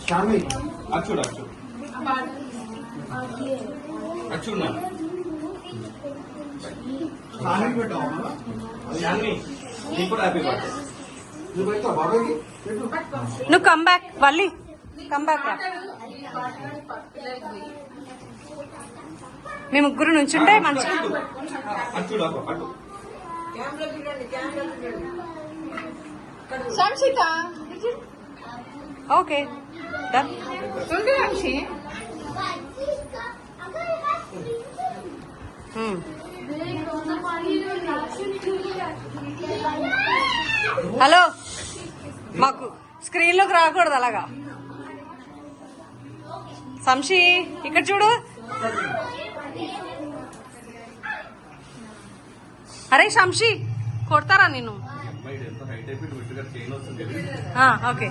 చూడు చూడు నీకు హ్యాపీ బర్త్డే. నువ్వు come back Valli, come back రా. మీ ముగ్గురు నుంచుంటే మంచిగా. సంక్షిత ఓకే డన్. హలో, మాకు స్క్రీన్ లోకి రాకూడదు అలాగా. సంశీ ఇక్కడ చూడు. అరే సంశీ కొడతారా నిన్ను? ఓకే.